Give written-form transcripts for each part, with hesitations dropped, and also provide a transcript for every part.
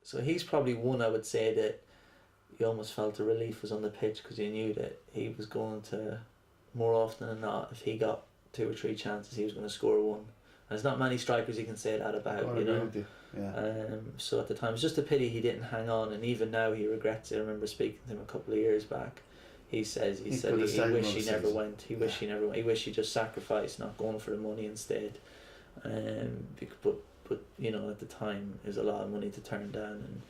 So he's probably one I would say that you almost felt a relief was on the pitch because you knew that he was going to, more often than not, if he got 2 or 3 chances, he was going to score one. And there's not many strikers you can say that about, you know. Yeah. So at the time, it's just a pity he didn't hang on, and even now he regrets it. I remember speaking to him a couple of years back. He said he wished he never went. He wished he never went. He wished he just sacrificed, not going for the money instead. But you know, at the time, it was a lot of money to turn down, and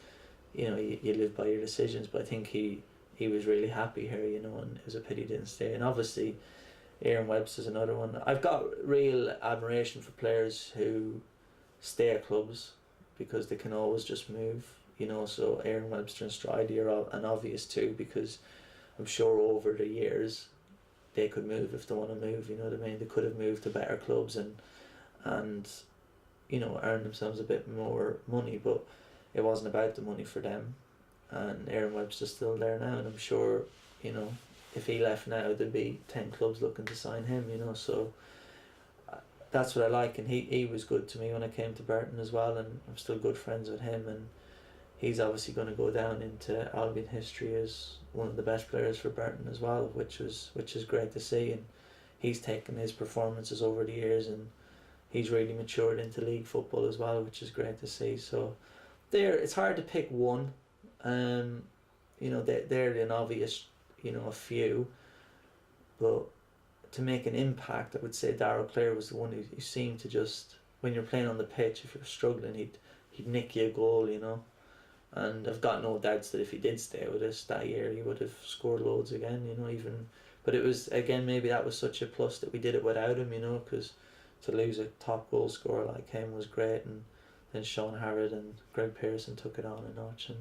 you know, you live by your decisions. But I think he was really happy here, you know, and it was a pity he didn't stay. And obviously, Aaron Webster's another one. I've got real admiration for players who stay at clubs because they can always just move, you know. So Aaron Webster and Stridy are an obvious two, because I'm sure over the years they could move if they want to move, you know what I mean. They could have moved to better clubs and you know, earn themselves a bit more money, but it wasn't about the money for them. And Aaron Webster's still there now, and I'm sure, you know, if he left now, there'd be 10 clubs looking to sign him, you know. So that's what I like, and he was good to me when I came to Burton as well, and I'm still good friends with him, and he's obviously going to go down into Albion history as one of the best players for Burton as well, which is great to see. And he's taken his performances over the years, and he's really matured into league football as well, which is great to see. So it's hard to pick one. You know, they're an obvious, you know, a few, but to make an impact, I would say Darrell Clare was the one who seemed to just, when you're playing on the pitch, if you're struggling, he'd nick you a goal, you know. And I've got no doubts that if he did stay with us that year, he would have scored loads again, you know. Even, but it was, again, maybe that was such a plus that we did it without him, you know, because to lose a top goal scorer like him was great. And then Sean Harrod and Greg Pearson took it on a notch and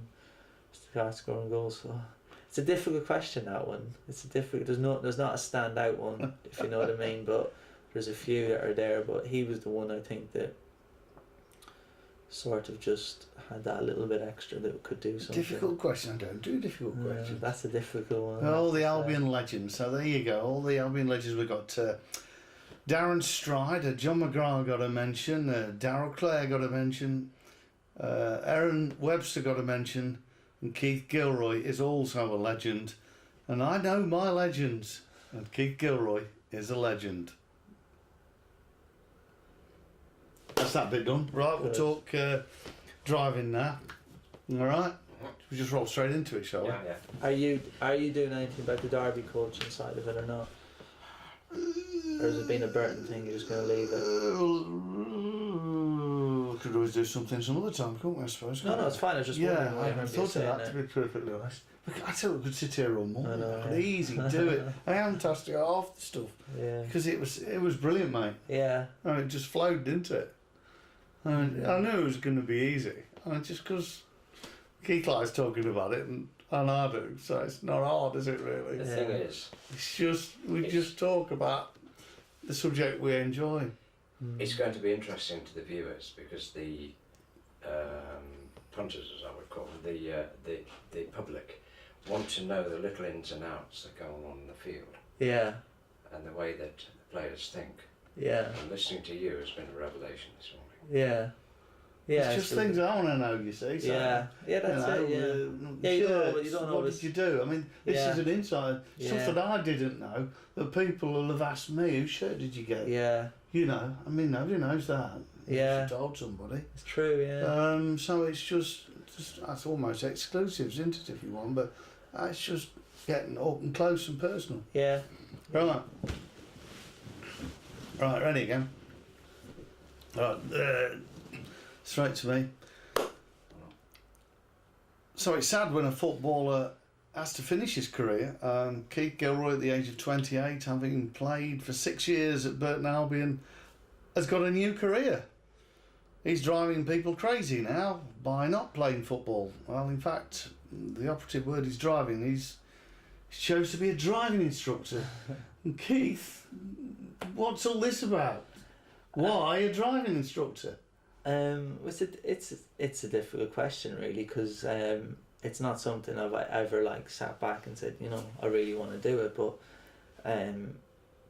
started scoring goals. So it's a difficult question, that one. It's a difficult. There's not a standout one, if you know what I mean. But there's a few that are there. But he was the one, I think, that sort of just had that little bit extra that could do something. Difficult question. I don't do difficult questions. That's a difficult one. All the Albion legends. So there you go. All the Albion legends. We've got Darren Stride, John McGrath got a mention, Darrell Clare got a mention, Aaron Webster got a mention, and Keith Gilroy is also a legend. And I know my legends, and Keith Gilroy is a legend. That's that bit done. Right, we'll talk driving now. Alright? We just roll straight into it, shall we? Yeah. Are you doing anything about the Derby coaching side of it or not? Or has it been a Burton thing, you're just going to leave it? Could always do something some other time, couldn't we, I suppose? No, it's fine, I was just wondering. Yeah, I haven't thought of that, to be perfectly honest. I tell you, we could sit here all morning. I know, could easy do it. I haven't touched half the stuff. Yeah. Because it was brilliant, mate. Yeah. And it just flowed, didn't it? And I knew it was going to be easy. And just because Keith likes talking about it, and I do, so it's not hard, is it really? The thing is, it's just, we just talk about the subject we enjoy. It's going to be interesting to the viewers because the punters, as I would call them, the public, want to know the little ins and outs that go on in the field. Yeah. And the way that the players think. Yeah. And listening to you has been a revelation this morning. Yeah. Yeah. It's just things I want to know, you see. So, yeah. Yeah, that's it, yeah. You don't know what did you do? I mean, this is an insight. Stuff that I didn't know, that people will have asked me, whose shirt did you get? Yeah. You know, I mean, nobody knows that. Yeah. You told somebody. It's true, yeah. So it's just that's almost exclusives, isn't it, if you want, but it's just getting up and close and personal. Yeah. Right. Right, ready again. Right, straight to me. So it's sad when a footballer has to finish his career. Keith Gilroy, at the age of 28, having played for 6 years at Burton Albion, has got a new career. He's driving people crazy now by not playing football. Well, in fact, the operative word is driving. He chose to be a driving instructor. And Keith, what's all this about? Why a driving instructor? It's a difficult question, really, because it's not something I've ever sat back and said, you know, I really want to do it. But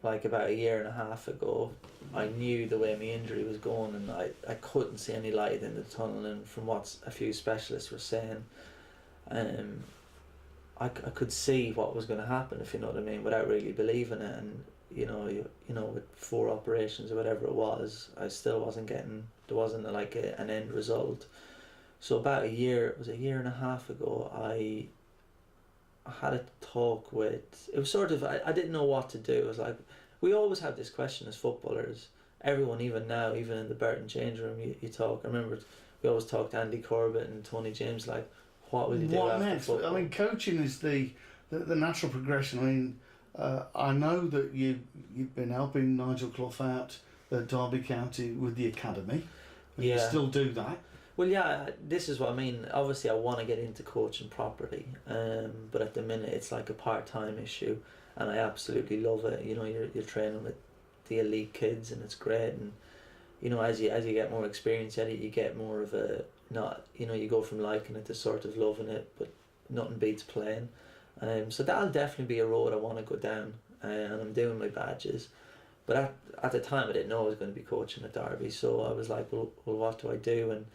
like about a year and a half ago, I knew the way my injury was going, and I couldn't see any light in the tunnel. And from what a few specialists were saying, I could see what was going to happen, if you know what I mean, without really believing it. And with 4 operations or whatever it was, I still wasn't getting. There wasn't like an end result. So about a year and a half ago, I had a talk with. It was sort of I didn't know what to do. It was like, we always have this question as footballers. Everyone, even now, even in the Burton change room, you talk. I remember we always talked to Andy Corbett and Tony James, like, what will you do after next? football? I mean, coaching is the natural progression. I mean, I know that you've been helping Nigel Clough out at Derby County with the academy. And you still do that. Well, yeah, this is what I mean. Obviously, I want to get into coaching properly, but at the minute it's like a part-time issue, and I absolutely love it. You're training with the elite kids, and it's great. And as you get more experience at it, you get more of a you go from liking it to sort of loving it. But nothing beats playing. So that'll definitely be a road I want to go down, and I'm doing my badges. But at the time, I didn't know I was going to be coaching at Derby, so I was like, well, what do I do? And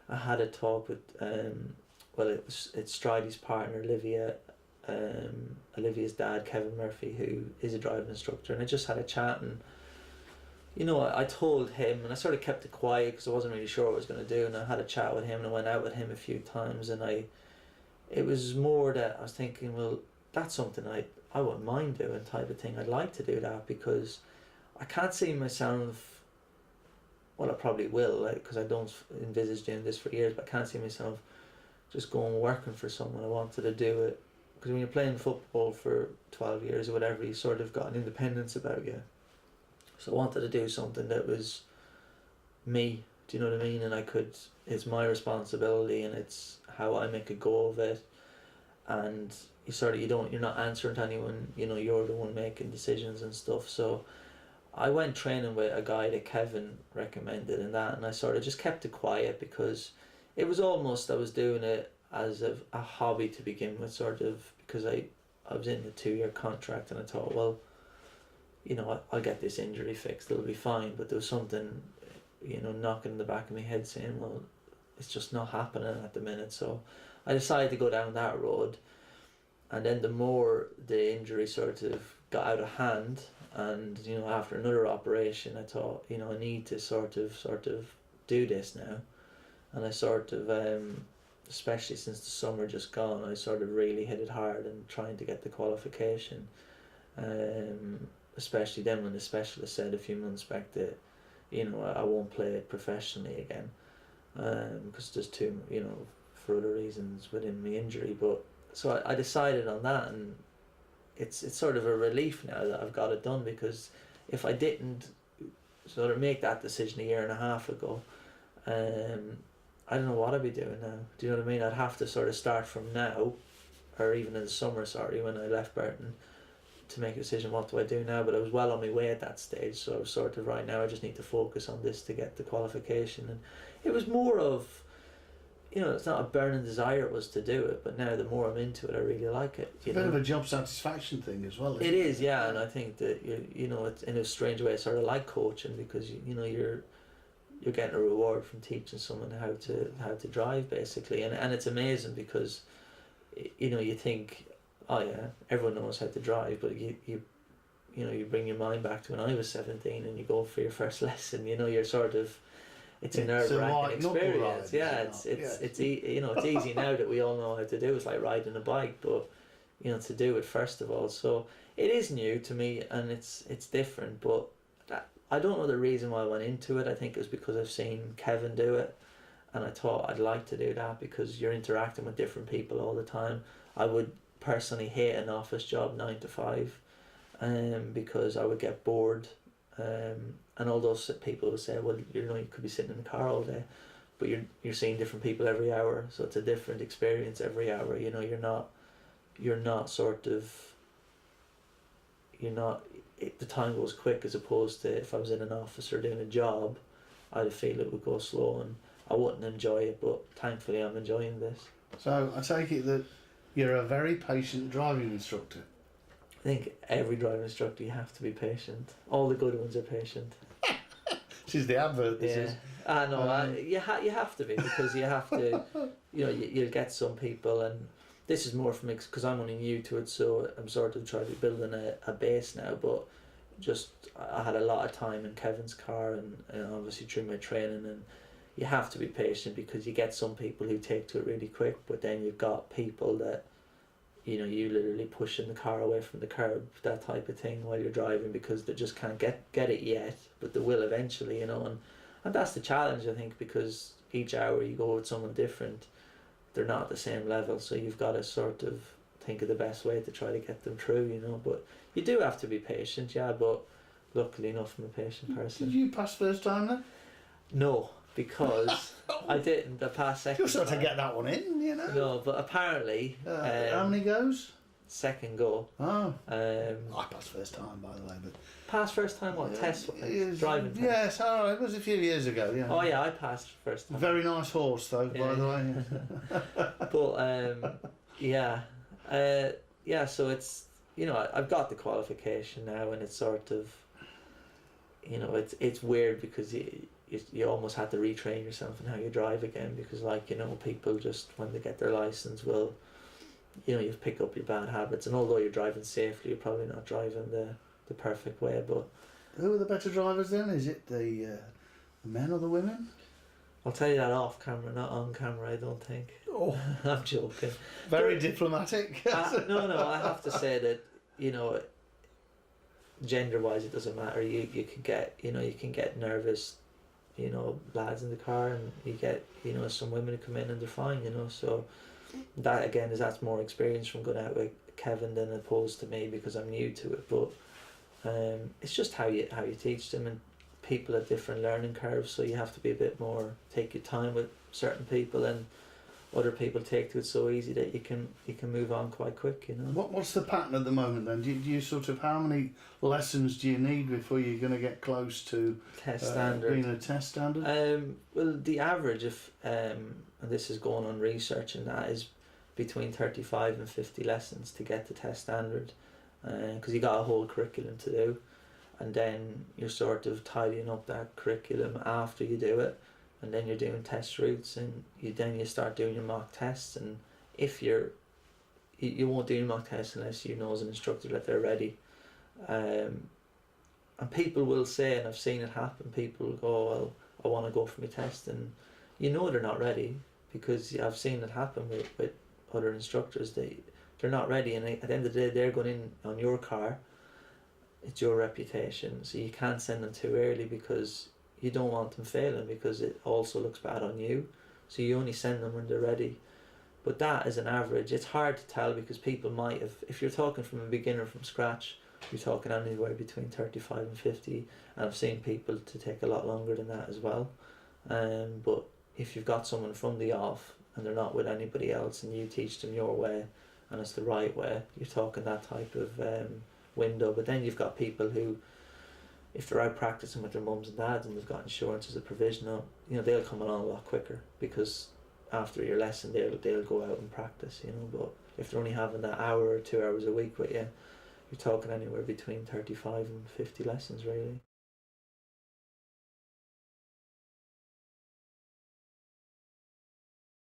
I had a talk with, it's Stridey's partner, Olivia, Olivia's dad, Kevin Murphy, who is a driving instructor, and I just had a chat, and I told him, and I sort of kept it quiet because I wasn't really sure what I was going to do, and I had a chat with him, and I went out with him a few times, and it was more that I was thinking, well, that's something I wouldn't mind doing, type of thing. I'd like to do that, because I can't see myself. Well, I probably will, because I don't envisage doing this for years, but I can't see myself just going working for someone. I wanted to do it, because when you're playing football for 12 years or whatever, you sort of got an independence about you. So I wanted to do something that was me, do you know what I mean? And it's my responsibility, and it's how I make a go of it. And you're not answering to anyone, you're the one making decisions and stuff. So I went training with a guy that Kevin recommended and I sort of just kept it quiet, because it was almost, I was doing it as a hobby to begin with, sort of, because I was in a 2-year contract, and I thought, well, I'll get this injury fixed, it'll be fine. But there was something, knocking in the back of my head saying, well, it's just not happening at the minute. So I decided to go down that road, and then the more the injury sort of got out of hand, and after another operation, I thought, I need to sort of do this now. And I sort of, especially since the summer just gone, I sort of really hit it hard and trying to get the qualification. Especially then when the specialist said a few months back that, I won't play it professionally again, because there's too, for other reasons within my injury. But so I decided on that, and it's sort of a relief now that I've got it done, because if I didn't sort of make that decision a year and a half ago, I don't know what I'd be doing now. Do you know what I mean? I'd have to sort of start from now, or even in the summer, when I left Burton, to make a decision, what do I do now? But I was well on my way at that stage, so I was sort of, right now I just need to focus on this to get the qualification. And it was more of, it's not a burning desire it was to do it, but now the more I'm into it, I really like it. It's a bit of a job satisfaction thing as well, isn't it? It is, yeah, and I think that it's in a strange way I sort of like coaching, because you're getting a reward from teaching someone how to drive, basically, and it's amazing, because you think, oh yeah, everyone knows how to drive, but you bring your mind back to when I was 17 and you go for your first lesson. You're sort of, it's a nerve-wracking experience. Yeah, it's easy now that we all know how to do. It's like riding a bike, but to do it first of all. So it is new to me, and it's different. But I don't know the reason why I went into it. I think it was because I've seen Kevin do it, and I thought I'd like to do that, because you're interacting with different people all the time. I would personally hate an office job 9 to 5, because I would get bored. And all those people would say, well, you could be sitting in the car all day, but you're seeing different people every hour, so it's a different experience every hour. The time goes quick, as opposed to if I was in an office or doing a job, I'd feel it would go slow and I wouldn't enjoy it. But thankfully I'm enjoying this. So I take it that you're a very patient driving instructor. think every driving instructor, you have to be patient. All the good ones are patient. She's the advert, this is. I know. You have to be, because you have to, you'll get some people, and this is more for me because I'm only new to it, so I'm sort of trying to building a base now, but just I had a lot of time in Kevin's car and obviously through my training, and you have to be patient because you get some people who take to it really quick, but then you've got people that, you literally pushing the car away from the curb, that type of thing while you're driving because they just can't get it yet, but they will eventually, and that's the challenge, I think, because each hour you go with someone different, they're not at the same level, so you've got to sort of think of the best way to try to get them through, but you do have to be patient, but luckily enough I'm a patient person. Did you pass first time then? No, because I didn't. I passed second. You'll sort of get that one in, No, but apparently... how many goes? Second go. Oh. I passed first time, by the way. But passed first time what? Test? Driving test? Yes, it was a few years ago, yeah. Oh yeah, I passed first time. Very nice horse though, by the way. But so it's, I've got the qualification now, and it's sort of, it's weird because you almost had to retrain yourself in how you drive again, because people just, when they get their license, will, you pick up your bad habits, and although you're driving safely, you're probably not driving the perfect way. But who are the better drivers then? Is it the men or the women? I'll tell you that off camera, not on camera, I don't think. Oh. I'm joking. Very diplomatic. No, I have to say that, gender wise it doesn't matter. You can get nervous, lads in the car, and you get, some women who come in and they're fine, so that again that's more experience from going out with Kevin than opposed to me, because I'm new to it. But it's just how you teach them, and people have different learning curves, so you have to be a bit more, take your time with certain people, and other people take to it so easy that you can move on quite quick, What's the pattern at the moment then? Do you sort of, how many lessons do you need before you're going to get close to test standard? Being a test standard? Well, the average of and this is going on research, and that is between 35 and 50 lessons to get the test standard, because you got a whole curriculum to do, and then you're sort of tidying up that curriculum after you do it, and then you're doing test routes, and you start doing your mock tests, and if you won't do your mock tests unless you know as an instructor that they're ready, and people will say, and I've seen it happen, people will go, oh, well, I want to go for my test, and they're not ready, because I've seen it happen with other instructors. They're not ready, and at the end of the day they're going in on your car, it's your reputation, so you can't send them too early because you don't want them failing, because it also looks bad on you, so you only send them when they're ready. But that is an average. It's hard to tell, because people might have, if you're talking from a beginner from scratch, you're talking anywhere between 35 and 50, and I've seen people to take a lot longer than that as well. But if you've got someone from the off and they're not with anybody else, and you teach them your way and it's the right way, you're talking that type of window. But then you've got people who, if they're out practicing with their mums and dads and they've got insurance as a provisional, they'll come along a lot quicker, because after your lesson they'll go out and practice, but if they're only having that hour or 2 hours a week with you, you're talking anywhere between 35 and 50 lessons really.